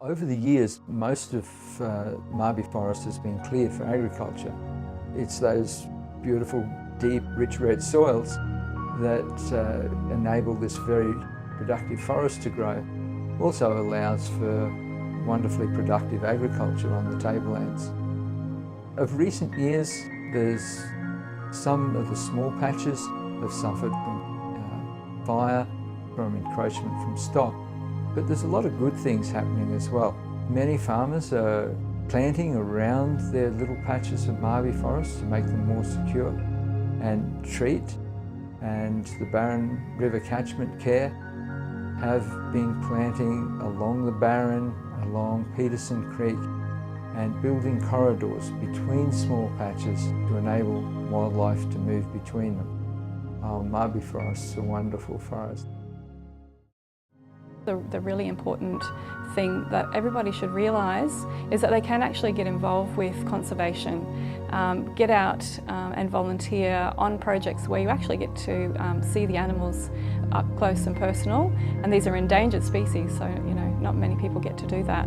Over the years, most of Mabi Forest has been cleared for agriculture. It's those beautiful, deep, rich red soils that enable this very productive forest to grow. Also allows for wonderfully productive agriculture on the tablelands. Of recent years, there's some of the small patches have suffered from fire, from encroachment from stock, but there's a lot of good things happening as well. Many farmers are planting around their little patches of Mabi Forest to make them more secure and treat, and the Barron River Catchment Care have been planting along the Barron, along Peterson Creek, and building corridors between small patches to enable wildlife to move between them. Mabi Forest is a wonderful forest. The really important thing that everybody should realise is that they can actually get involved with conservation, get out and volunteer on projects where you actually get to see the animals up close and personal, and these are endangered species, so not many people get to do that.